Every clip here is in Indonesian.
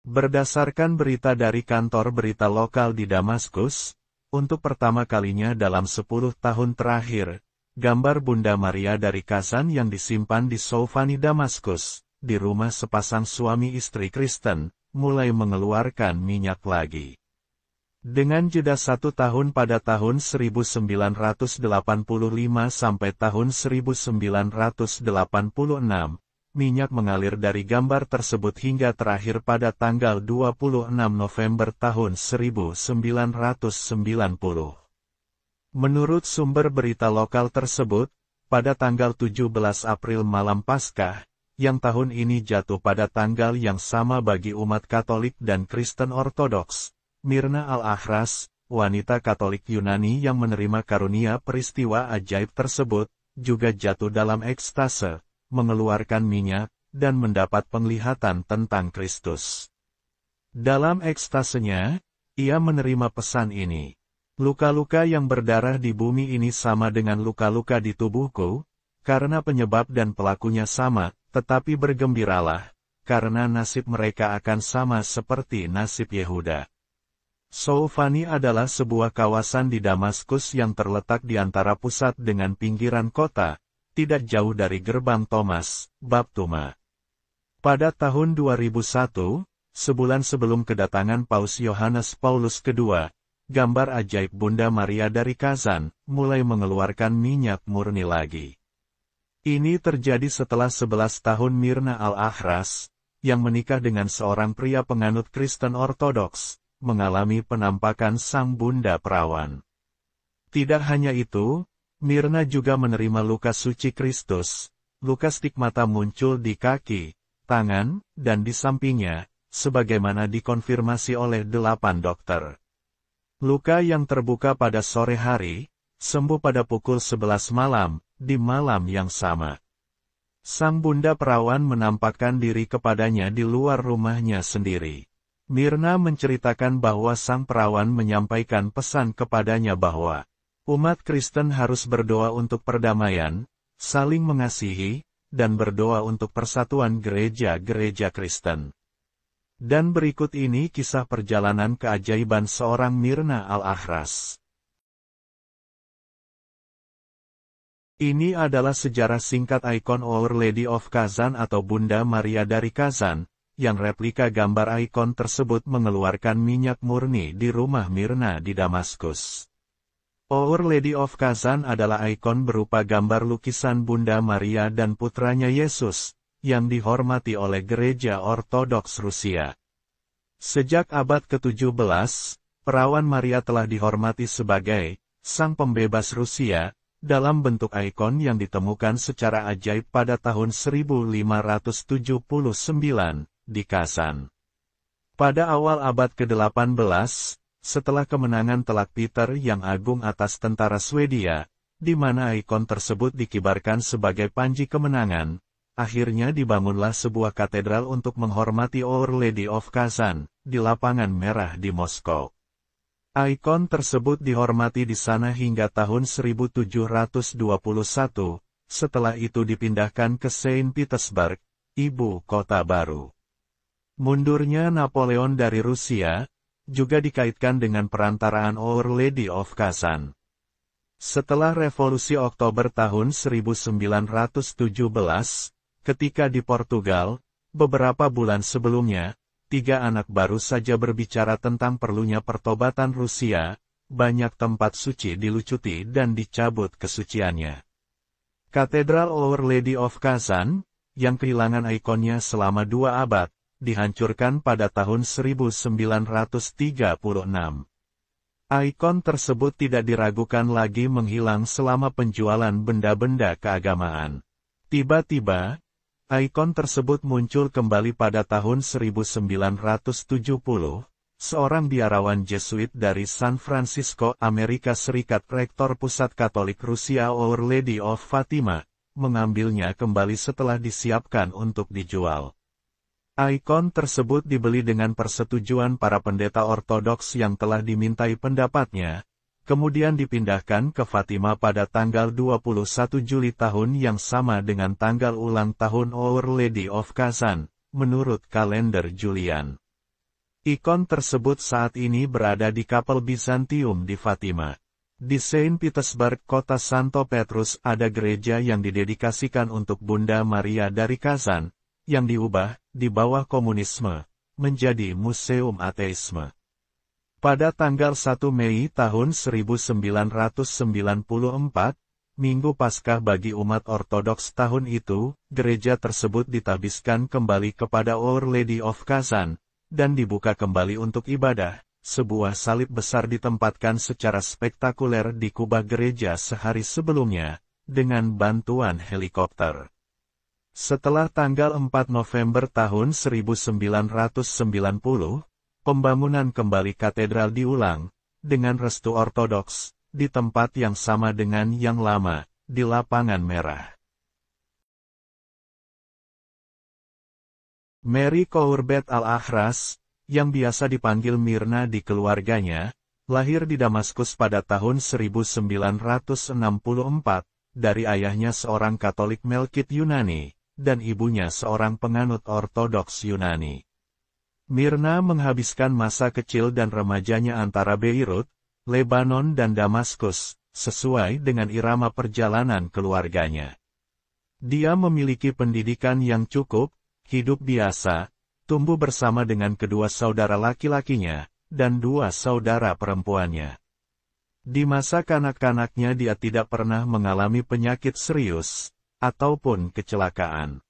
Berdasarkan berita dari kantor berita lokal di Damaskus, untuk pertama kalinya dalam 10 tahun terakhir, gambar Bunda Maria dari Kazan yang disimpan di Soufani Damaskus, di rumah sepasang suami istri Kristen, mulai mengeluarkan minyak lagi. Dengan jeda 1 tahun pada tahun 1985 sampai tahun 1986, minyak mengalir dari gambar tersebut hingga terakhir pada tanggal 26 November tahun 1990. Menurut sumber berita lokal tersebut, pada tanggal 17 April malam Paskah, yang tahun ini jatuh pada tanggal yang sama bagi umat Katolik dan Kristen Ortodoks, Mirna Al-Akhras, wanita Katolik Yunani yang menerima karunia peristiwa ajaib tersebut, juga jatuh dalam ekstase, mengeluarkan minyak, dan mendapat penglihatan tentang Kristus. Dalam ekstasenya, ia menerima pesan ini. Luka-luka yang berdarah di bumi ini sama dengan luka-luka di tubuhku, karena penyebab dan pelakunya sama, tetapi bergembiralah, karena nasib mereka akan sama seperti nasib Yehuda. Soufani adalah sebuah kawasan di Damaskus yang terletak di antara pusat dengan pinggiran kota, tidak jauh dari gerbang Thomas, Bab Tuma. Pada tahun 2001, sebulan sebelum kedatangan Paus Yohanes Paulus II, gambar ajaib Bunda Maria dari Kazan, mulai mengeluarkan minyak murni lagi. Ini terjadi setelah 11 tahun Mirna Al-Akhras, yang menikah dengan seorang pria penganut Kristen Ortodoks, mengalami penampakan Sang Bunda Perawan. Tidak hanya itu, Mirna juga menerima luka suci Kristus, luka stigmata muncul di kaki, tangan, dan di sampingnya, sebagaimana dikonfirmasi oleh 8 dokter. Luka yang terbuka pada sore hari, sembuh pada pukul 11 malam, di malam yang sama. Sang Bunda Perawan menampakkan diri kepadanya di luar rumahnya sendiri. Mirna menceritakan bahwa sang perawan menyampaikan pesan kepadanya bahwa umat Kristen harus berdoa untuk perdamaian, saling mengasihi, dan berdoa untuk persatuan gereja-gereja Kristen. Dan berikut ini kisah perjalanan keajaiban seorang Mirna Al-Akhras. Ini adalah sejarah singkat ikon Our Lady of Kazan atau Bunda Maria dari Kazan, yang replika gambar ikon tersebut mengeluarkan minyak murni di rumah Mirna di Damaskus. Our Lady of Kazan adalah ikon berupa gambar lukisan Bunda Maria dan putranya Yesus, yang dihormati oleh Gereja Ortodoks Rusia. Sejak abad ke-17, Perawan Maria telah dihormati sebagai Sang Pembebas Rusia, dalam bentuk ikon yang ditemukan secara ajaib pada tahun 1579, di Kazan. Pada awal abad ke-18, setelah kemenangan Telak Peter yang agung atas tentara Swedia, di mana ikon tersebut dikibarkan sebagai panji kemenangan, akhirnya dibangunlah sebuah katedral untuk menghormati Our Lady of Kazan, di Lapangan Merah di Moskow. Ikon tersebut dihormati di sana hingga tahun 1721, setelah itu dipindahkan ke Saint Petersburg, ibu kota baru. Mundurnya Napoleon dari Rusia, juga dikaitkan dengan perantaraan Our Lady of Kazan. Setelah Revolusi Oktober tahun 1917, ketika di Portugal, beberapa bulan sebelumnya, 3 anak baru saja berbicara tentang perlunya pertobatan Rusia, banyak tempat suci dilucuti dan dicabut kesuciannya. Katedral Our Lady of Kazan, yang kehilangan ikonnya selama 2 abad, dihancurkan pada tahun 1936. Ikon tersebut tidak diragukan lagi menghilang selama penjualan benda-benda keagamaan. Tiba-tiba, ikon tersebut muncul kembali pada tahun 1970. Seorang biarawan Jesuit dari San Francisco, Amerika Serikat, Rektor Pusat Katolik Rusia Our Lady of Fatima, mengambilnya kembali setelah disiapkan untuk dijual. Ikon tersebut dibeli dengan persetujuan para pendeta Ortodoks yang telah dimintai pendapatnya, kemudian dipindahkan ke Fatima pada tanggal 21 Juli tahun yang sama dengan tanggal ulang tahun Our Lady of Kazan, menurut kalender Julian. Ikon tersebut saat ini berada di Kapel Bizantium di Fatima. Di Saint Petersburg, kota Santo Petrus, ada gereja yang didedikasikan untuk Bunda Maria dari Kazan, yang diubah, di bawah komunisme, menjadi Museum Ateisme. Pada tanggal 1 Mei tahun 1994, Minggu Paskah bagi umat Ortodoks tahun itu, gereja tersebut ditabiskan kembali kepada Our Lady of Kazan, dan dibuka kembali untuk ibadah. Sebuah salib besar ditempatkan secara spektakuler di kubah gereja sehari sebelumnya, dengan bantuan helikopter. Setelah tanggal 4 November tahun 1990, pembangunan kembali katedral diulang, dengan restu Ortodoks, di tempat yang sama dengan yang lama, di Lapangan Merah. Mary Courbet Al-Ahras, yang biasa dipanggil Mirna di keluarganya, lahir di Damaskus pada tahun 1964, dari ayahnya seorang Katolik Melkit Yunani, dan ibunya seorang penganut Ortodoks Yunani. Mirna menghabiskan masa kecil dan remajanya antara Beirut, Lebanon dan Damaskus, sesuai dengan irama perjalanan keluarganya. Dia memiliki pendidikan yang cukup, hidup biasa, tumbuh bersama dengan kedua saudara laki-lakinya, dan dua saudara perempuannya. Di masa kanak-kanaknya dia tidak pernah mengalami penyakit serius, ataupun kecelakaan.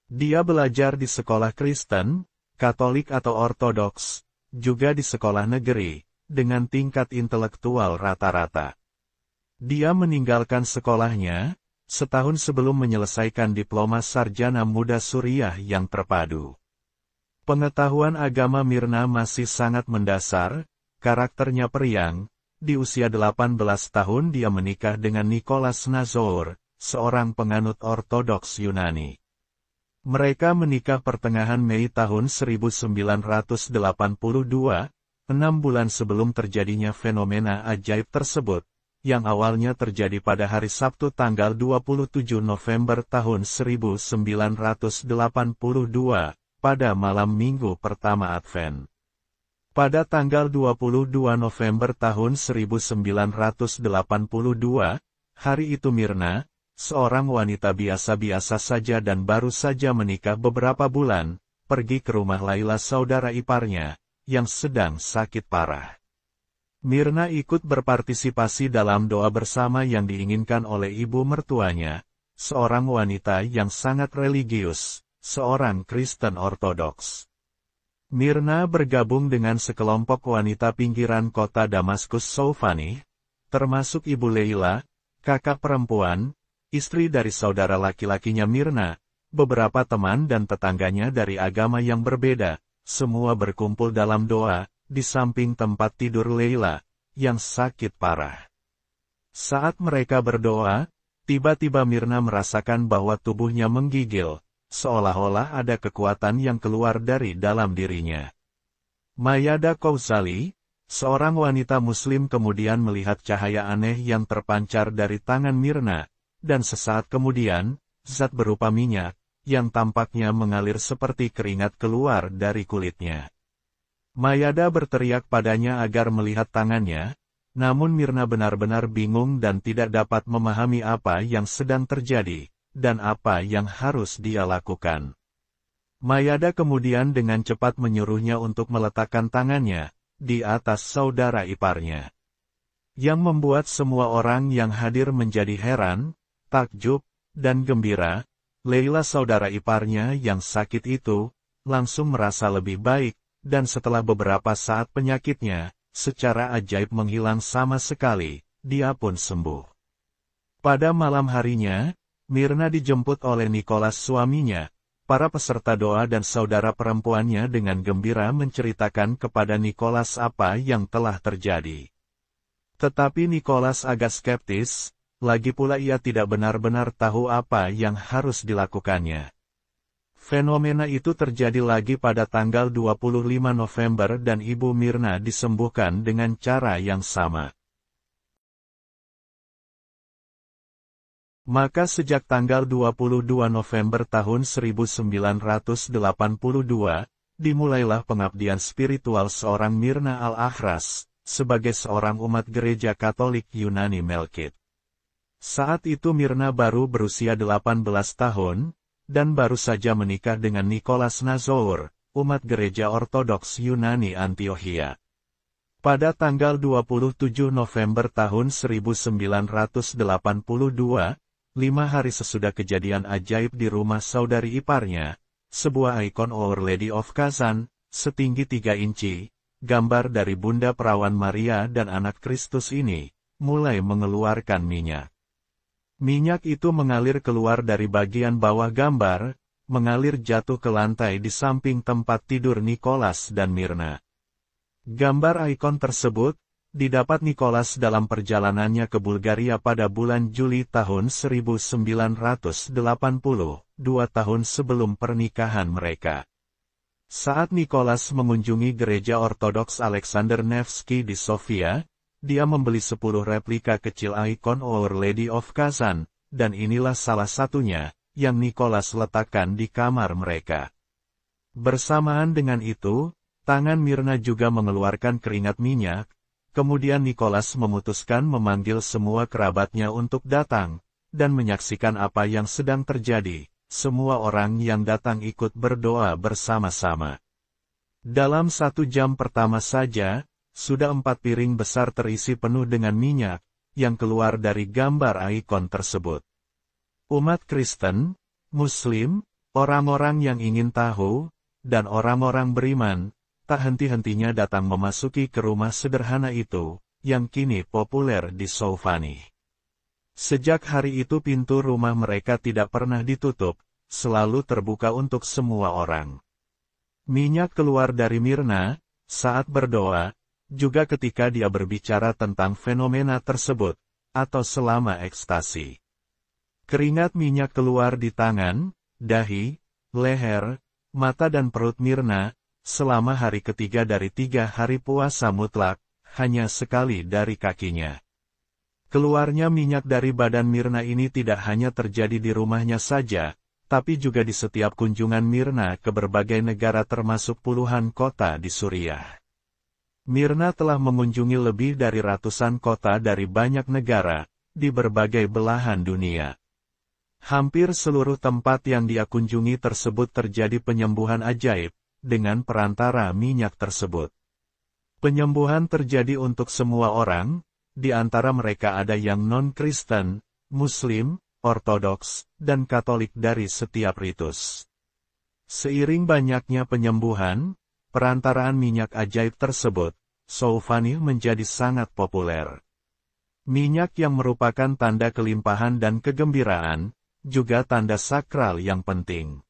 Dia belajar di sekolah Kristen, Katolik atau Ortodoks, juga di sekolah negeri, dengan tingkat intelektual rata-rata. Dia meninggalkan sekolahnya, setahun sebelum menyelesaikan diploma sarjana muda Suriah yang terpadu. Pengetahuan agama Mirna masih sangat mendasar, karakternya periang. Di usia 18 tahun dia menikah dengan Nicholas Nazour, seorang penganut Ortodoks Yunani. Mereka menikah pertengahan Mei tahun 1982, 6 bulan sebelum terjadinya fenomena ajaib tersebut, yang awalnya terjadi pada hari Sabtu tanggal 27 November tahun 1982, pada malam minggu pertama Advent. Pada tanggal 22 November tahun 1982, hari itu Mirna, seorang wanita biasa-biasa saja dan baru saja menikah beberapa bulan, pergi ke rumah Laila saudara iparnya, yang sedang sakit parah. Mirna ikut berpartisipasi dalam doa bersama yang diinginkan oleh ibu mertuanya, seorang wanita yang sangat religius, seorang Kristen Ortodoks. Mirna bergabung dengan sekelompok wanita pinggiran kota Damaskus Soufani, termasuk Ibu Leila, kakak perempuan, istri dari saudara laki-lakinya Mirna, beberapa teman dan tetangganya dari agama yang berbeda, semua berkumpul dalam doa, di samping tempat tidur Leila, yang sakit parah. Saat mereka berdoa, tiba-tiba Mirna merasakan bahwa tubuhnya menggigil, seolah-olah ada kekuatan yang keluar dari dalam dirinya. Mayada Kousali, seorang wanita muslim kemudian melihat cahaya aneh yang terpancar dari tangan Mirna, dan sesaat kemudian, zat berupa minyak, yang tampaknya mengalir seperti keringat keluar dari kulitnya. Mayada berteriak padanya agar melihat tangannya, namun Mirna benar-benar bingung dan tidak dapat memahami apa yang sedang terjadi, dan apa yang harus dia lakukan. Mayada kemudian dengan cepat menyuruhnya untuk meletakkan tangannya di atas saudara iparnya. Yang membuat semua orang yang hadir menjadi heran, takjub, dan gembira. Leila saudara iparnya yang sakit itu, langsung merasa lebih baik, dan setelah beberapa saat penyakitnya, secara ajaib menghilang sama sekali, dia pun sembuh. Pada malam harinya, Mirna dijemput oleh Nicholas suaminya. Para peserta doa dan saudara perempuannya dengan gembira menceritakan kepada Nicholas apa yang telah terjadi. Tetapi Nicholas agak skeptis, lagi pula ia tidak benar-benar tahu apa yang harus dilakukannya. Fenomena itu terjadi lagi pada tanggal 25 November dan Ibu Mirna disembuhkan dengan cara yang sama. Maka sejak tanggal 22 November tahun 1982, dimulailah pengabdian spiritual seorang Myrna al-Akhras, sebagai seorang umat gereja Katolik Yunani Melkite. Saat itu Myrna baru berusia 18 tahun, dan baru saja menikah dengan Nicholas Nazour, umat gereja Ortodoks Yunani Antiochia. Pada tanggal 27 November tahun 1982, 5 hari sesudah kejadian ajaib di rumah saudari iparnya, sebuah ikon Our Lady of Kazan, setinggi 3 inci, gambar dari Bunda Perawan Maria dan Anak Kristus ini, mulai mengeluarkan minyak. Minyak itu mengalir keluar dari bagian bawah gambar, mengalir jatuh ke lantai di samping tempat tidur Nicholas dan Myrna. Gambar ikon tersebut didapat Nicholas dalam perjalanannya ke Bulgaria pada bulan Juli tahun 1980, 2 tahun sebelum pernikahan mereka. Saat Nicholas mengunjungi gereja Ortodoks Alexander Nevsky di Sofia, dia membeli 10 replika kecil ikon Our Lady of Kazan, dan inilah salah satunya, yang Nicholas letakkan di kamar mereka. Bersamaan dengan itu, tangan Myrna juga mengeluarkan keringat minyak, kemudian Nicholas memutuskan memanggil semua kerabatnya untuk datang, dan menyaksikan apa yang sedang terjadi. Semua orang yang datang ikut berdoa bersama-sama. Dalam 1 jam pertama saja, sudah 4 piring besar terisi penuh dengan minyak, yang keluar dari gambar ikon tersebut. Umat Kristen, Muslim, orang-orang yang ingin tahu, dan orang-orang beriman, tak henti-hentinya datang memasuki ke rumah sederhana itu, yang kini populer di Soufani. Sejak hari itu pintu rumah mereka tidak pernah ditutup, selalu terbuka untuk semua orang. Minyak keluar dari Myrna, saat berdoa, juga ketika dia berbicara tentang fenomena tersebut, atau selama ekstasi. Keringat minyak keluar di tangan, dahi, leher, mata dan perut Myrna, selama hari ketiga dari 3 hari puasa mutlak, hanya sekali dari kakinya. Keluarnya minyak dari badan Myrna ini tidak hanya terjadi di rumahnya saja, tapi juga di setiap kunjungan Myrna ke berbagai negara termasuk puluhan kota di Suriah. Myrna telah mengunjungi lebih dari ratusan kota dari banyak negara, di berbagai belahan dunia. Hampir seluruh tempat yang dia kunjungi tersebut terjadi penyembuhan ajaib, dengan perantara minyak tersebut. Penyembuhan terjadi untuk semua orang, di antara mereka ada yang non-Kristen, Muslim, Ortodoks, dan Katolik dari setiap ritus. Seiring banyaknya penyembuhan, perantaraan minyak ajaib tersebut, Soufani menjadi sangat populer. Minyak yang merupakan tanda kelimpahan dan kegembiraan, juga tanda sakral yang penting.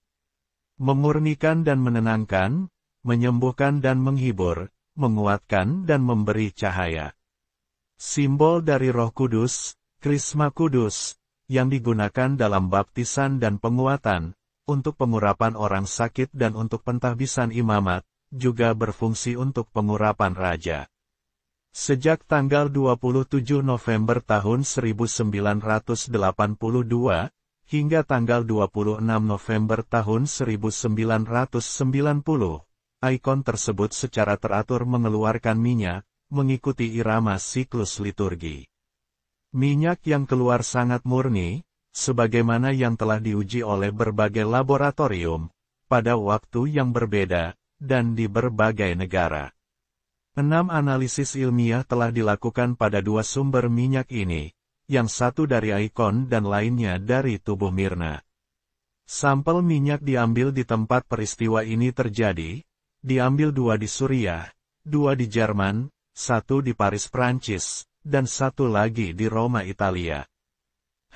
Memurnikan dan menenangkan, menyembuhkan dan menghibur, menguatkan dan memberi cahaya. Simbol dari Roh Kudus, Krisma Kudus, yang digunakan dalam baptisan dan penguatan, untuk pengurapan orang sakit dan untuk pentahbisan imamat, juga berfungsi untuk pengurapan raja. Sejak tanggal 27 November tahun 1982, hingga tanggal 26 November tahun 1990, ikon tersebut secara teratur mengeluarkan minyak, mengikuti irama siklus liturgi. Minyak yang keluar sangat murni, sebagaimana yang telah diuji oleh berbagai laboratorium, pada waktu yang berbeda, dan di berbagai negara. 6 analisis ilmiah telah dilakukan pada 2 sumber minyak ini, yang satu dari ikon dan lainnya dari tubuh Myrna. Sampel minyak diambil di tempat peristiwa ini terjadi, diambil 2 di Suriah, 2 di Jerman, 1 di Paris Prancis, dan 1 lagi di Roma Italia.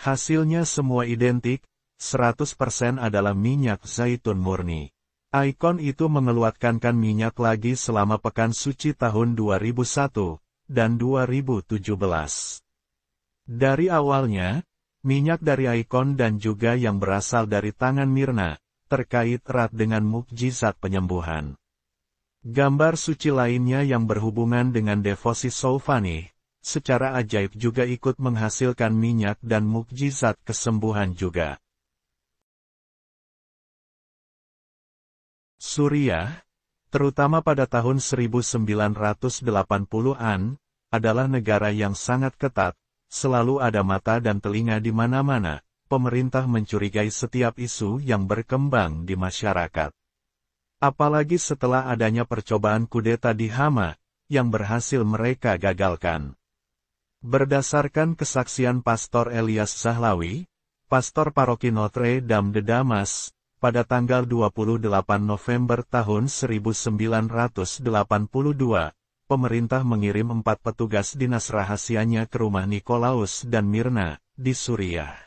Hasilnya semua identik, 100% adalah minyak zaitun murni. Ikon itu mengeluarkan minyak lagi selama pekan suci tahun 2001 dan 2017. Dari awalnya, minyak dari ikon dan juga yang berasal dari tangan Myrna, terkait erat dengan mukjizat penyembuhan. Gambar suci lainnya yang berhubungan dengan devosi Soufani, secara ajaib juga ikut menghasilkan minyak dan mukjizat kesembuhan juga. Suriah, terutama pada tahun 1980-an, adalah negara yang sangat ketat, selalu ada mata dan telinga di mana-mana, pemerintah mencurigai setiap isu yang berkembang di masyarakat. Apalagi setelah adanya percobaan kudeta di Hama, yang berhasil mereka gagalkan. Berdasarkan kesaksian Pastor Elias Zahlawi, Pastor Paroki Notre Dame de Damas, pada tanggal 28 November tahun 1982, pemerintah mengirim 4 petugas dinas rahasianya ke rumah Nikolaus dan Mirna, di Suriah.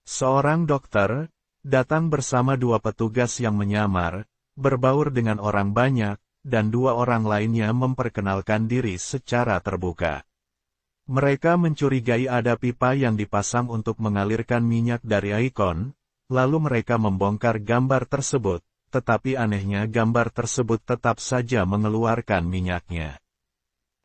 Seorang dokter datang bersama 2 petugas yang menyamar, berbaur dengan orang banyak, dan 2 orang lainnya memperkenalkan diri secara terbuka. Mereka mencurigai ada pipa yang dipasang untuk mengalirkan minyak dari ikon, lalu mereka membongkar gambar tersebut, tetapi anehnya gambar tersebut tetap saja mengeluarkan minyaknya.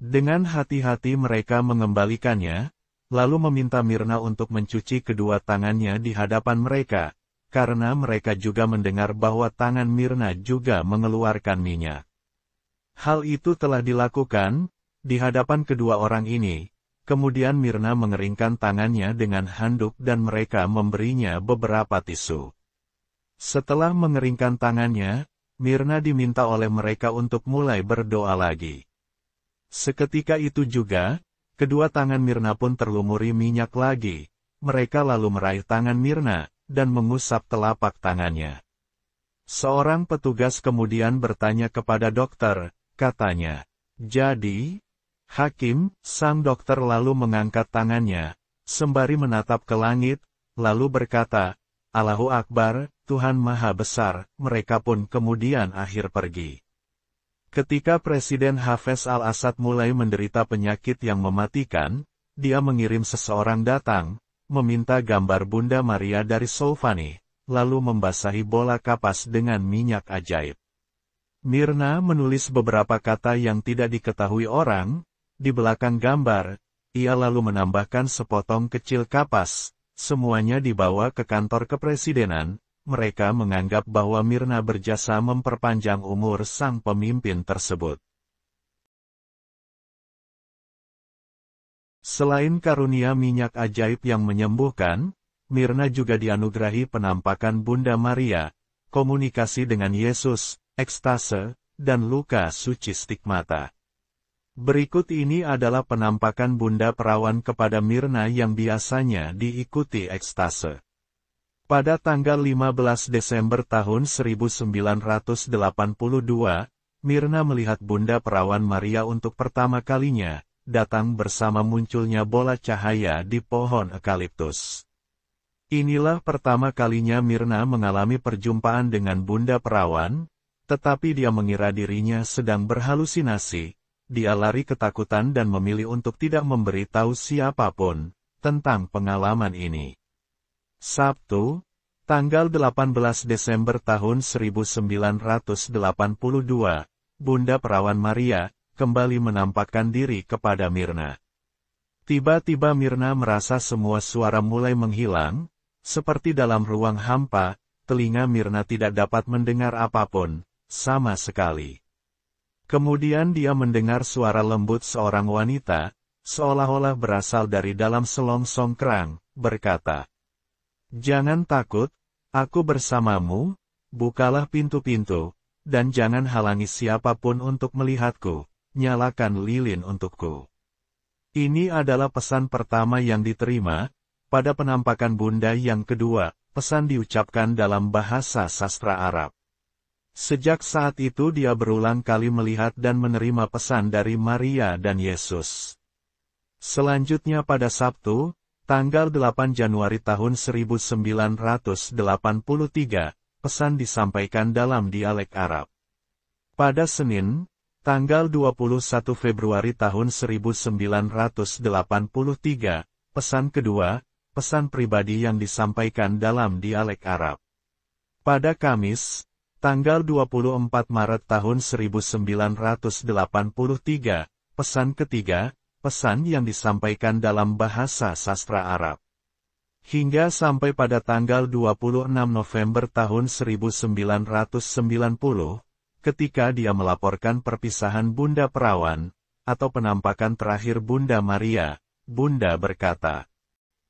Dengan hati-hati mereka mengembalikannya, lalu meminta Mirna untuk mencuci kedua tangannya di hadapan mereka, karena mereka juga mendengar bahwa tangan Mirna juga mengeluarkan minyak. Hal itu telah dilakukan, di hadapan kedua orang ini, kemudian Mirna mengeringkan tangannya dengan handuk dan mereka memberinya beberapa tisu. Setelah mengeringkan tangannya, Mirna diminta oleh mereka untuk mulai berdoa lagi. Seketika itu juga, kedua tangan Mirna pun terlumuri minyak lagi, mereka lalu meraih tangan Mirna, dan mengusap telapak tangannya. Seorang petugas kemudian bertanya kepada dokter, katanya, "Jadi, Hakim?" Sang dokter lalu mengangkat tangannya, sembari menatap ke langit, lalu berkata, "Allahu Akbar, Tuhan Maha Besar." Mereka pun kemudian akhir pergi. Ketika Presiden Hafez al-Assad mulai menderita penyakit yang mematikan, dia mengirim seseorang datang, meminta gambar Bunda Maria dari Soufani, lalu membasahi bola kapas dengan minyak ajaib. Mirna menulis beberapa kata yang tidak diketahui orang, di belakang gambar, ia lalu menambahkan sepotong kecil kapas, semuanya dibawa ke kantor kepresidenan, mereka menganggap bahwa Mirna berjasa memperpanjang umur sang pemimpin tersebut. Selain karunia minyak ajaib yang menyembuhkan, Mirna juga dianugerahi penampakan Bunda Maria, komunikasi dengan Yesus, ekstase, dan luka suci stigmata. Berikut ini adalah penampakan Bunda Perawan kepada Mirna yang biasanya diikuti ekstase. Pada tanggal 15 Desember tahun 1982, Mirna melihat Bunda Perawan Maria untuk pertama kalinya, datang bersama munculnya bola cahaya di pohon eukaliptus. Inilah pertama kalinya Mirna mengalami perjumpaan dengan Bunda Perawan, tetapi dia mengira dirinya sedang berhalusinasi. Dia lari ketakutan dan memilih untuk tidak memberitahu siapapun tentang pengalaman ini. Sabtu, tanggal 18 Desember tahun 1982, Bunda Perawan Maria kembali menampakkan diri kepada Mirna. Tiba-tiba Mirna merasa semua suara mulai menghilang, seperti dalam ruang hampa, telinga Mirna tidak dapat mendengar apapun, sama sekali. Kemudian dia mendengar suara lembut seorang wanita, seolah-olah berasal dari dalam selongsong kerang, berkata, "Jangan takut, aku bersamamu, bukalah pintu-pintu, dan jangan halangi siapapun untuk melihatku. Nyalakan lilin untukku." Ini adalah pesan pertama yang diterima, pada penampakan Bunda yang kedua, pesan diucapkan dalam bahasa sastra Arab. Sejak saat itu dia berulang kali melihat dan menerima pesan dari Maria dan Yesus. Selanjutnya pada Sabtu, tanggal 8 Januari tahun 1983, pesan disampaikan dalam dialek Arab. Pada Senin, tanggal 21 Februari tahun 1983, pesan kedua, pesan pribadi yang disampaikan dalam dialek Arab. Pada Kamis, tanggal 24 Maret tahun 1983, pesan ketiga, pesan yang disampaikan dalam bahasa sastra Arab. Hingga sampai pada tanggal 26 November tahun 1990, ketika dia melaporkan perpisahan Bunda Perawan, atau penampakan terakhir Bunda Maria, Bunda berkata,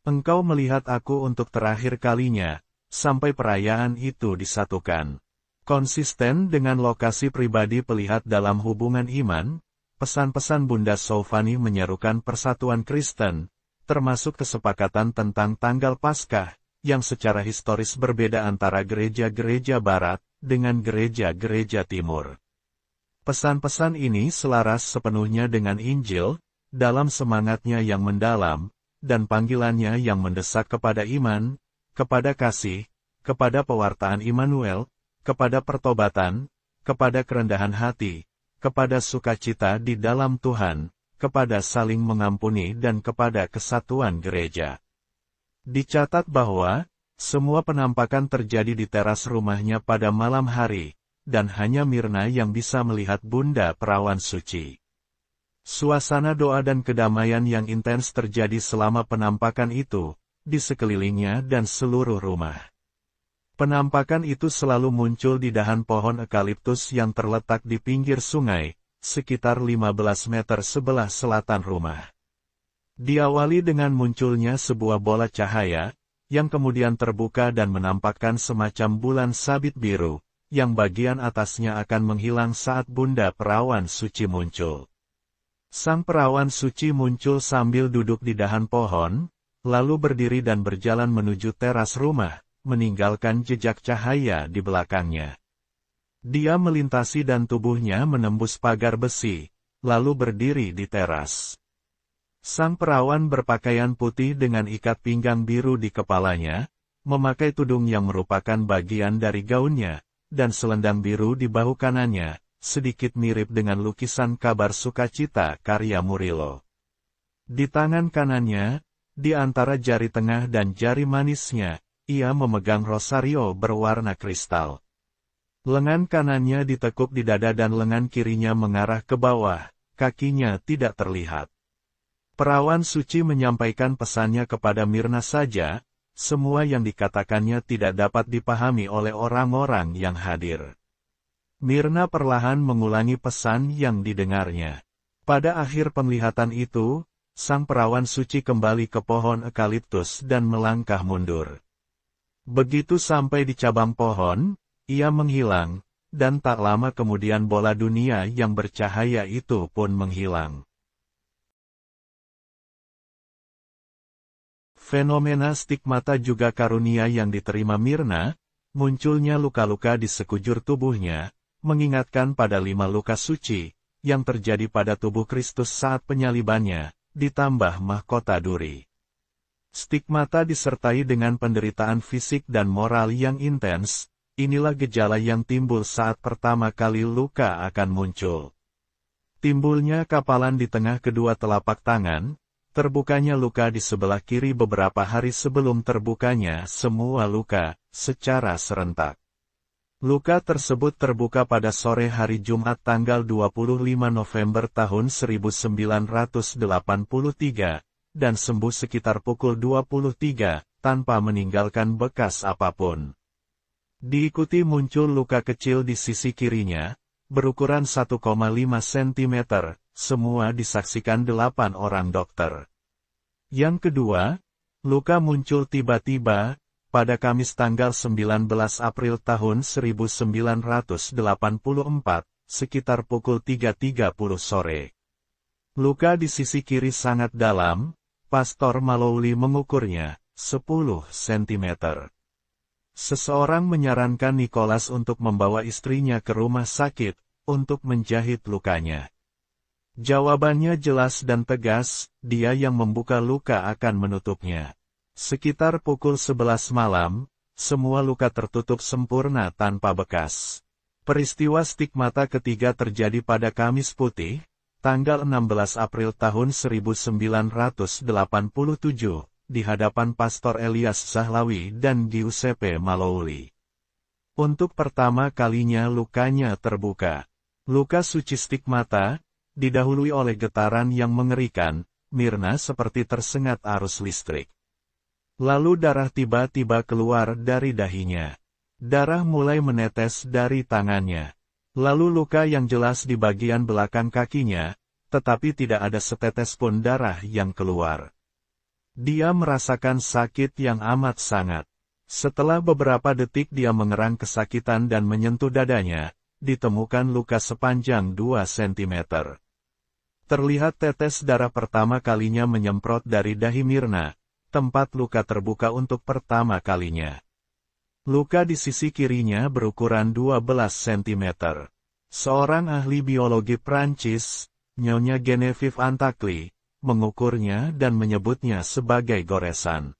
"Engkau melihat aku untuk terakhir kalinya, sampai perayaan itu disatukan." Konsisten dengan lokasi pribadi pelihat dalam hubungan iman, pesan-pesan Bunda Soufani menyerukan persatuan Kristen, termasuk kesepakatan tentang tanggal Paskah, yang secara historis berbeda antara gereja-gereja Barat dengan gereja-gereja Timur. Pesan-pesan ini selaras sepenuhnya dengan Injil, dalam semangatnya yang mendalam, dan panggilannya yang mendesak kepada iman, kepada kasih, kepada pewartaan Immanuel, kepada pertobatan, kepada kerendahan hati, kepada sukacita di dalam Tuhan, kepada saling mengampuni dan kepada kesatuan gereja. Dicatat bahwa, semua penampakan terjadi di teras rumahnya pada malam hari, dan hanya Mirna yang bisa melihat Bunda Perawan Suci. Suasana doa dan kedamaian yang intens terjadi selama penampakan itu, di sekelilingnya dan seluruh rumah. Penampakan itu selalu muncul di dahan pohon eukaliptus yang terletak di pinggir sungai, sekitar 15 meter sebelah selatan rumah. Diawali dengan munculnya sebuah bola cahaya, yang kemudian terbuka dan menampakkan semacam bulan sabit biru, yang bagian atasnya akan menghilang saat Bunda Perawan Suci muncul. Sang Perawan Suci muncul sambil duduk di dahan pohon, lalu berdiri dan berjalan menuju teras rumah, meninggalkan jejak cahaya di belakangnya. Dia melintasi dan tubuhnya menembus pagar besi, lalu berdiri di teras. Sang perawan berpakaian putih dengan ikat pinggang biru di kepalanya, memakai tudung yang merupakan bagian dari gaunnya, dan selendang biru di bahu kanannya, sedikit mirip dengan lukisan kabar sukacita karya Murillo. Di tangan kanannya, di antara jari tengah dan jari manisnya, ia memegang rosario berwarna kristal. Lengan kanannya ditekuk di dada dan lengan kirinya mengarah ke bawah, kakinya tidak terlihat. Perawan Suci menyampaikan pesannya kepada Mirna saja, semua yang dikatakannya tidak dapat dipahami oleh orang-orang yang hadir. Mirna perlahan mengulangi pesan yang didengarnya. Pada akhir penglihatan itu, sang Perawan Suci kembali ke pohon eukaliptus dan melangkah mundur. Begitu sampai di cabang pohon, ia menghilang, dan tak lama kemudian bola dunia yang bercahaya itu pun menghilang. Fenomena stigmata juga karunia yang diterima Mirna, munculnya luka-luka di sekujur tubuhnya, mengingatkan pada 5 luka suci, yang terjadi pada tubuh Kristus saat penyalibannya, ditambah mahkota duri. Stigmata disertai dengan penderitaan fisik dan moral yang intens, inilah gejala yang timbul saat pertama kali luka akan muncul. Timbulnya kapalan di tengah kedua telapak tangan, terbukanya luka di sebelah kiri beberapa hari sebelum terbukanya semua luka, secara serentak. Luka tersebut terbuka pada sore hari Jumat tanggal 25 November tahun 1983, dan sembuh sekitar pukul 23, tanpa meninggalkan bekas apapun. Diikuti muncul luka kecil di sisi kirinya, berukuran 1,5 cm, semua disaksikan 8 orang dokter. Yang kedua, luka muncul tiba-tiba, pada Kamis tanggal 19 April tahun 1984, sekitar pukul 3.30 sore. Luka di sisi kiri sangat dalam, Pastor Malouli mengukurnya, 10 cm. Seseorang menyarankan Nicholas untuk membawa istrinya ke rumah sakit, untuk menjahit lukanya. Jawabannya jelas dan tegas, dia yang membuka luka akan menutupnya. Sekitar pukul 11 malam, semua luka tertutup sempurna tanpa bekas. Peristiwa stigmata ketiga terjadi pada Kamis Putih, tanggal 16 April tahun 1987, di hadapan Pastor Elias Zahlawi dan Giuseppe Malouli. Untuk pertama kalinya lukanya terbuka. Luka suci stigmata, didahului oleh getaran yang mengerikan, Mirna seperti tersengat arus listrik. Lalu darah tiba-tiba keluar dari dahinya. Darah mulai menetes dari tangannya. Lalu luka yang jelas di bagian belakang kakinya, tetapi tidak ada setetes pun darah yang keluar. Dia merasakan sakit yang amat sangat. Setelah beberapa detik dia mengerang kesakitan dan menyentuh dadanya, ditemukan luka sepanjang 2 cm. Terlihat tetes darah pertama kalinya menyemprot dari dahi Mirna, tempat luka terbuka untuk pertama kalinya. Luka di sisi kirinya berukuran 12 cm. Seorang ahli biologi Prancis, Nyonya Genevieve Antakli, mengukurnya dan menyebutnya sebagai goresan.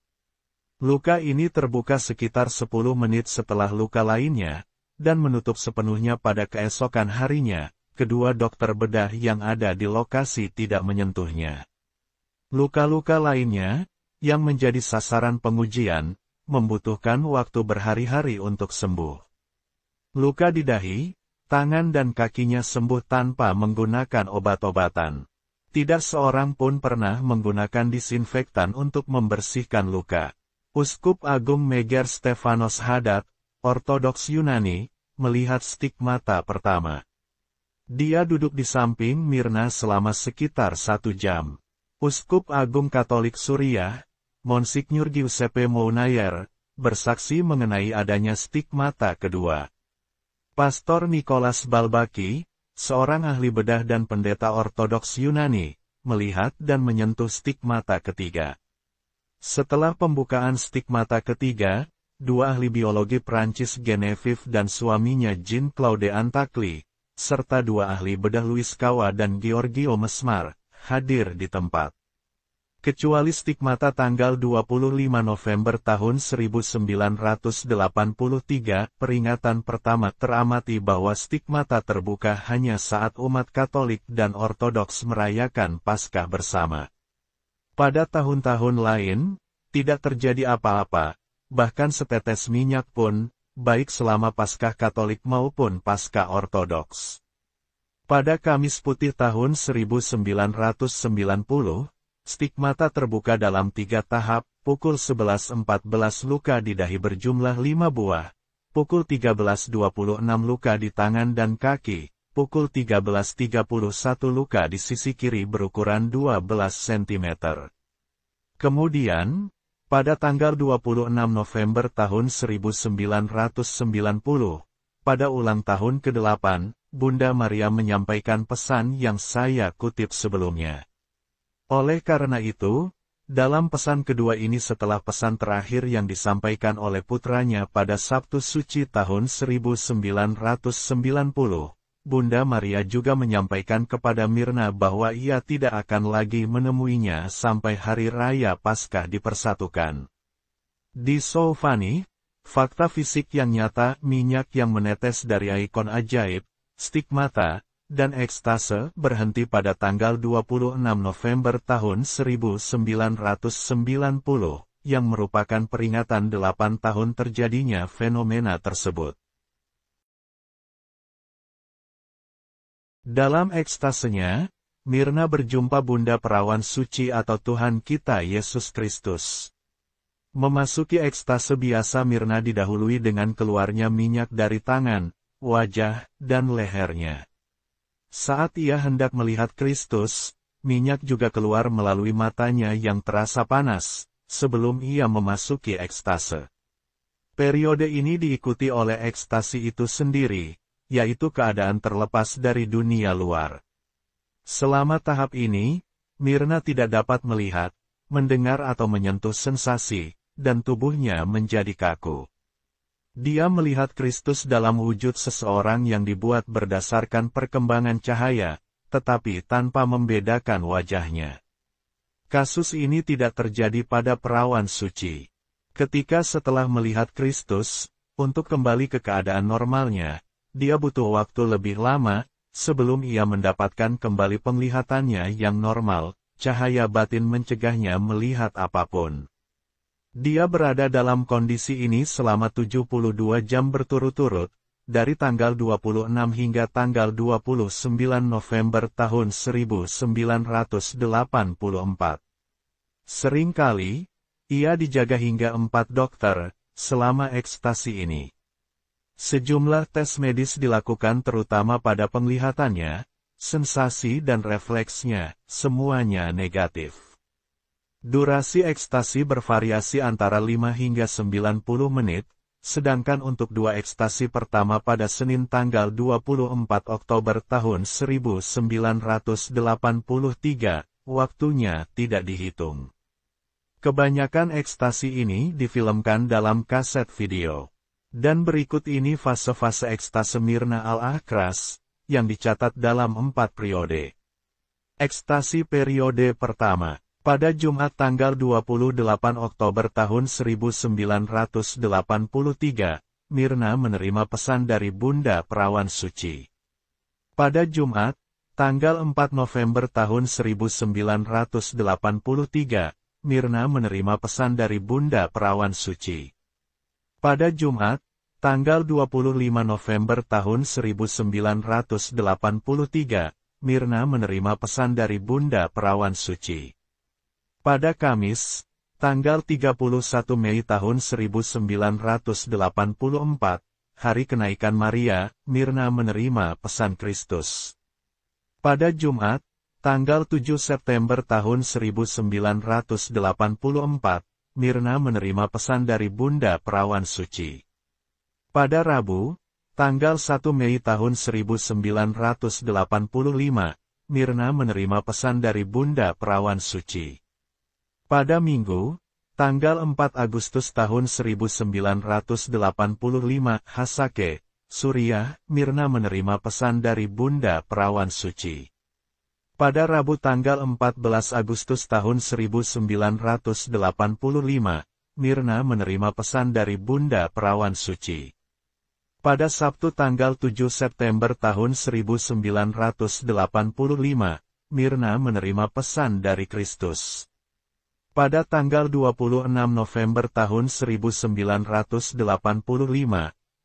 Luka ini terbuka sekitar 10 menit setelah luka lainnya, dan menutup sepenuhnya pada keesokan harinya. Kedua dokter bedah yang ada di lokasi tidak menyentuhnya. Luka-luka lainnya, yang menjadi sasaran pengujian, membutuhkan waktu berhari-hari untuk sembuh. Luka di dahi, tangan dan kakinya sembuh tanpa menggunakan obat-obatan. Tidak seorang pun pernah menggunakan disinfektan untuk membersihkan luka. Uskup Agung Meger Stefanos Haddad, Ortodoks Yunani, melihat stigmata pertama. Dia duduk di samping Mirna selama sekitar 1 jam. Uskup Agung Katolik Suriah, Monsignor Giuseppe Mounayer, bersaksi mengenai adanya stigmata kedua. Pastor Nicholas Balbaki, seorang ahli bedah dan pendeta Ortodoks Yunani, melihat dan menyentuh stigmata ketiga. Setelah pembukaan stigmata ketiga, 2 ahli biologi Prancis Genevieve dan suaminya Jean-Claude Antakli, serta 2 ahli bedah Louis Kawa dan Giorgio Mesmar, hadir di tempat. Kecuali stigmata tanggal 25 November tahun 1983, peringatan pertama teramati bahwa stigmata terbuka hanya saat umat Katolik dan Ortodoks merayakan Paskah bersama. Pada tahun-tahun lain, tidak terjadi apa-apa, bahkan setetes minyak pun, baik selama Paskah Katolik maupun Paskah Ortodoks. Pada Kamis Putih tahun 1990, stigmata terbuka dalam 3 tahap, pukul 11.14 luka di dahi berjumlah 5 buah, pukul 13.26 luka di tangan dan kaki, pukul 13.31 luka di sisi kiri berukuran 12 cm. Kemudian, pada tanggal 26 November tahun 1990, pada ulang tahun ke-8, Bunda Maria menyampaikan pesan yang saya kutip sebelumnya. Oleh karena itu, dalam pesan kedua ini setelah pesan terakhir yang disampaikan oleh putranya pada Sabtu Suci tahun 1990, Bunda Maria juga menyampaikan kepada Mirna bahwa ia tidak akan lagi menemuinya sampai hari raya Paskah dipersatukan. Di Soufani, fakta fisik yang nyata, minyak yang menetes dari ikon ajaib, stigmata, dan ekstase berhenti pada tanggal 26 November tahun 1990, yang merupakan peringatan 8 tahun terjadinya fenomena tersebut. Dalam ekstasenya, Mirna berjumpa Bunda Perawan Suci atau Tuhan kita Yesus Kristus. Memasuki ekstase biasa Mirna didahului dengan keluarnya minyak dari tangan, wajah, dan lehernya. Saat ia hendak melihat Kristus, minyak juga keluar melalui matanya yang terasa panas, sebelum ia memasuki ekstase. Periode ini diikuti oleh ekstasi itu sendiri, yaitu keadaan terlepas dari dunia luar. Selama tahap ini, Mirna tidak dapat melihat, mendengar atau menyentuh sensasi, dan tubuhnya menjadi kaku. Dia melihat Kristus dalam wujud seseorang yang dibuat berdasarkan perkembangan cahaya, tetapi tanpa membedakan wajahnya. Kasus ini tidak terjadi pada perawan suci. Ketika setelah melihat Kristus, untuk kembali ke keadaan normalnya, dia butuh waktu lebih lama, sebelum ia mendapatkan kembali penglihatannya yang normal, cahaya batin mencegahnya melihat apapun. Dia berada dalam kondisi ini selama 72 jam berturut-turut, dari tanggal 26 hingga tanggal 29 November tahun 1984. Seringkali, ia dijaga hingga 4 dokter, selama ekstasi ini. Sejumlah tes medis dilakukan terutama pada penglihatannya, sensasi dan refleksnya, semuanya negatif. Durasi ekstasi bervariasi antara 5 hingga 90 menit, sedangkan untuk 2 ekstasi pertama pada Senin tanggal 24 Oktober tahun 1983, waktunya tidak dihitung. Kebanyakan ekstasi ini difilmkan dalam kaset video. Dan berikut ini fase-fase ekstase Mirna Al-Akhras, yang dicatat dalam 4 periode. Ekstasi periode pertama. Pada Jumat tanggal 28 Oktober tahun 1983, Mirna menerima pesan dari Bunda Perawan Suci. Pada Jumat, tanggal 4 November tahun 1983, Mirna menerima pesan dari Bunda Perawan Suci. Pada Jumat, tanggal 25 November tahun 1983, Mirna menerima pesan dari Bunda Perawan Suci. Pada Kamis, tanggal 31 Mei tahun 1984, hari kenaikan Maria, Mirna menerima pesan Kristus. Pada Jumat, tanggal 7 September tahun 1984, Mirna menerima pesan dari Bunda Perawan Suci. Pada Rabu, tanggal 1 Mei tahun 1985, Mirna menerima pesan dari Bunda Perawan Suci. Pada Minggu, tanggal 4 Agustus tahun 1985, Hasake, Suriah, Mirna menerima pesan dari Bunda Perawan Suci. Pada Rabu tanggal 14 Agustus tahun 1985, Mirna menerima pesan dari Bunda Perawan Suci. Pada Sabtu tanggal 7 September tahun 1985, Mirna menerima pesan dari Kristus. Pada tanggal 26 November tahun 1985,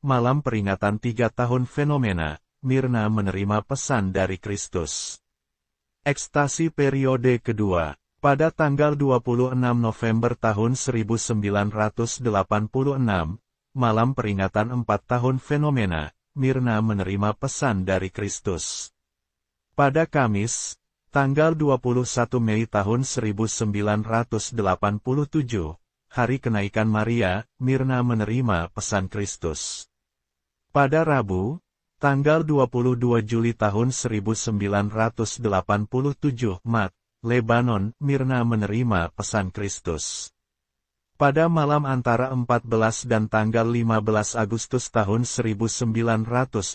malam peringatan 3 tahun fenomena, Mirna menerima pesan dari Kristus. Ekstasi periode kedua. Pada tanggal 26 November tahun 1986, malam peringatan 4 tahun fenomena, Mirna menerima pesan dari Kristus. Pada Kamis, tanggal 21 Mei tahun 1987, hari kenaikan Maria, Mirna menerima pesan Kristus. Pada Rabu, tanggal 22 Juli tahun 1987, Mat, Lebanon, Mirna menerima pesan Kristus. Pada malam antara 14 dan tanggal 15 Agustus tahun 1987,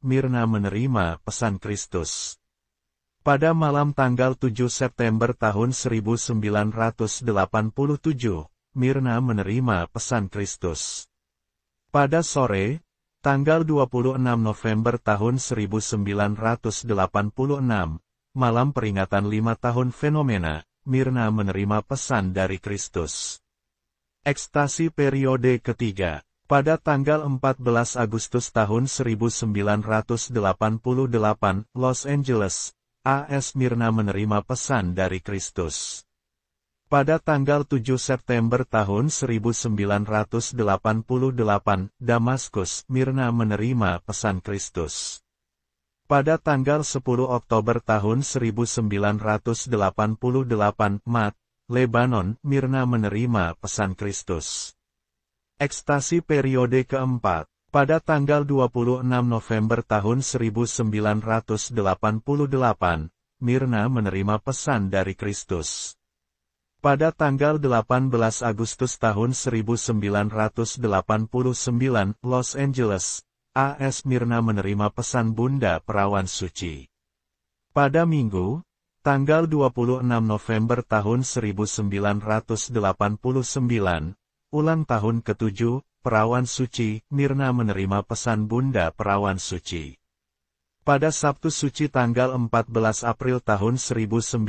Mirna menerima pesan Kristus. Pada malam tanggal 7 September tahun 1987, Mirna menerima pesan Kristus. Pada sore, tanggal 26 November tahun 1986, malam peringatan 5 tahun fenomena, Mirna menerima pesan dari Kristus. Ekstasi periode ketiga. Pada tanggal 14 Agustus tahun 1988, Los Angeles, AS, Mirna menerima pesan dari Kristus. Pada tanggal 7 September tahun 1988, Damaskus, Mirna menerima pesan Kristus. Pada tanggal 10 Oktober tahun 1988, Mat, Lebanon, Mirna menerima pesan Kristus. Ekstasi periode keempat. Pada tanggal 26 November tahun 1988, Mirna menerima pesan dari Kristus. Pada tanggal 18 Agustus tahun 1989, Los Angeles, AS, Mirna menerima pesan Bunda Perawan Suci. Pada Minggu, tanggal 26 November tahun 1989, ulang tahun ke-7, Perawan Suci, Mirna menerima pesan Bunda Perawan Suci. Pada Sabtu Suci tanggal 14 April tahun 1990,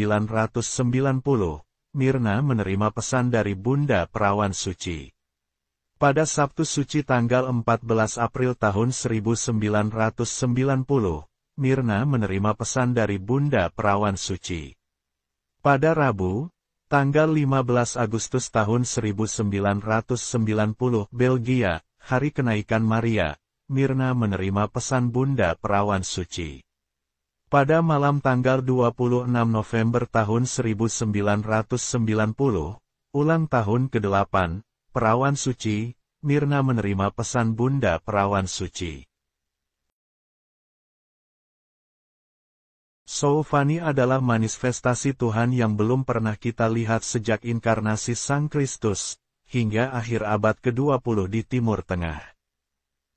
Mirna menerima pesan dari Bunda Perawan Suci. Pada Sabtu Suci tanggal 14 April tahun 1990, Mirna menerima pesan dari Bunda Perawan Suci. Pada Rabu, tanggal 15 Agustus tahun 1990, Belgia, hari kenaikan Maria, Mirna menerima pesan Bunda Perawan Suci. Pada malam tanggal 26 November tahun 1990, ulang tahun ke-8, Perawan Suci, Mirna menerima pesan Bunda Perawan Suci. Soufani adalah manifestasi Tuhan yang belum pernah kita lihat sejak inkarnasi Sang Kristus, hingga akhir abad ke-20 di Timur Tengah.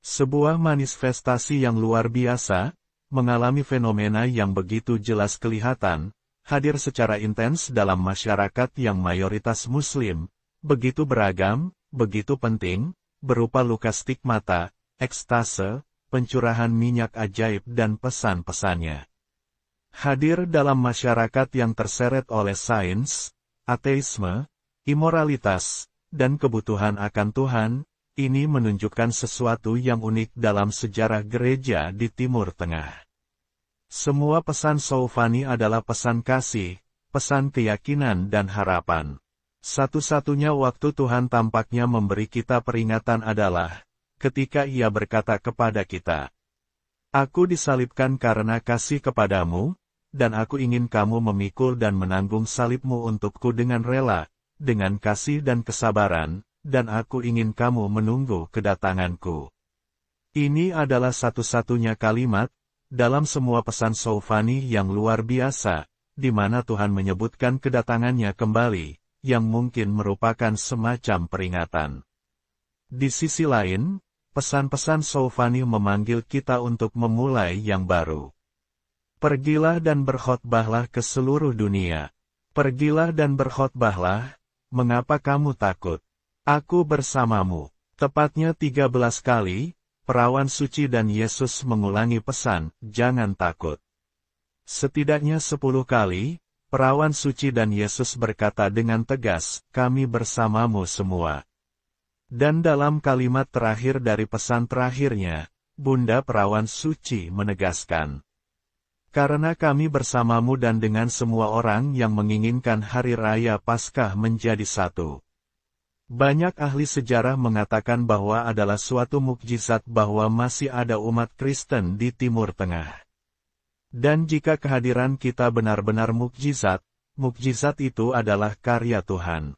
Sebuah manifestasi yang luar biasa, mengalami fenomena yang begitu jelas kelihatan, hadir secara intens dalam masyarakat yang mayoritas Muslim, begitu beragam, begitu penting, berupa luka stigmata, ekstase, pencurahan minyak ajaib dan pesan-pesannya. Hadir dalam masyarakat yang terseret oleh sains, ateisme, imoralitas, dan kebutuhan akan Tuhan, ini menunjukkan sesuatu yang unik dalam sejarah gereja di Timur Tengah. Semua pesan Soufani adalah pesan kasih, pesan keyakinan dan harapan. Satu-satunya waktu Tuhan tampaknya memberi kita peringatan adalah ketika Ia berkata kepada kita, "Aku disalibkan karena kasih kepadamu, dan aku ingin kamu memikul dan menanggung salibmu untukku dengan rela, dengan kasih dan kesabaran, dan aku ingin kamu menunggu kedatanganku." Ini adalah satu-satunya kalimat dalam semua pesan Soufani yang luar biasa, di mana Tuhan menyebutkan kedatangannya kembali, yang mungkin merupakan semacam peringatan. Di sisi lain, pesan-pesan Soufani memanggil kita untuk memulai yang baru. Pergilah dan berkhotbahlah ke seluruh dunia. Pergilah dan berkhotbahlah, mengapa kamu takut? Aku bersamamu. Tepatnya 13 kali, Perawan Suci dan Yesus mengulangi pesan, jangan takut. Setidaknya 10 kali, Perawan Suci dan Yesus berkata dengan tegas, kami bersamamu semua. Dan dalam kalimat terakhir dari pesan terakhirnya, Bunda Perawan Suci menegaskan, karena kami bersamamu dan dengan semua orang yang menginginkan Hari Raya Paskah menjadi satu. Banyak ahli sejarah mengatakan bahwa adalah suatu mukjizat bahwa masih ada umat Kristen di Timur Tengah. Dan jika kehadiran kita benar-benar mukjizat, mukjizat itu adalah karya Tuhan.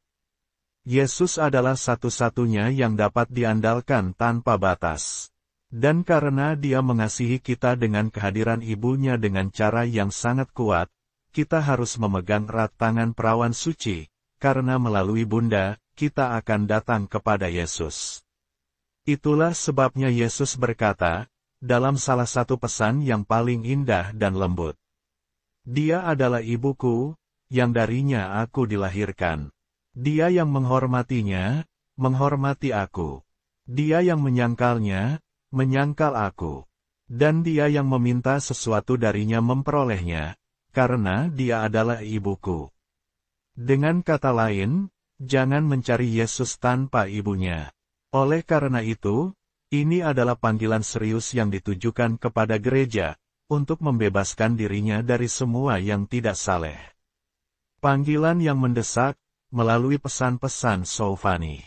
Yesus adalah satu-satunya yang dapat diandalkan tanpa batas. Dan karena Dia mengasihi kita dengan kehadiran ibunya dengan cara yang sangat kuat, kita harus memegang erat tangan Perawan Suci, karena melalui Bunda, kita akan datang kepada Yesus. Itulah sebabnya Yesus berkata, dalam salah satu pesan yang paling indah dan lembut. Dia adalah ibuku, yang darinya aku dilahirkan. Dia yang menghormatinya, menghormati aku. Dia yang menyangkalnya, menyangkal aku. Dan dia yang meminta sesuatu darinya memperolehnya, karena dia adalah ibuku. Dengan kata lain, jangan mencari Yesus tanpa ibunya. Oleh karena itu, ini adalah panggilan serius yang ditujukan kepada gereja, untuk membebaskan dirinya dari semua yang tidak saleh. Panggilan yang mendesak, melalui pesan-pesan Soufani.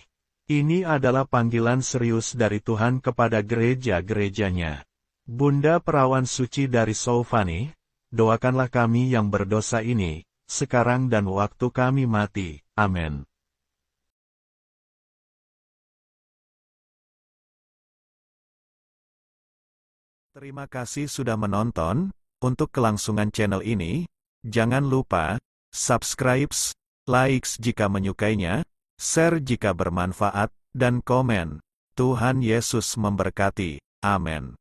Ini adalah panggilan serius dari Tuhan kepada gereja-gerejanya. Bunda Perawan Suci dari Soufani, doakanlah kami yang berdosa ini, sekarang dan waktu kami mati. Amin. Terima kasih sudah menonton. Untuk kelangsungan channel ini, jangan lupa subscribe, like jika menyukainya, share jika bermanfaat, dan komen. Tuhan Yesus memberkati. Amin.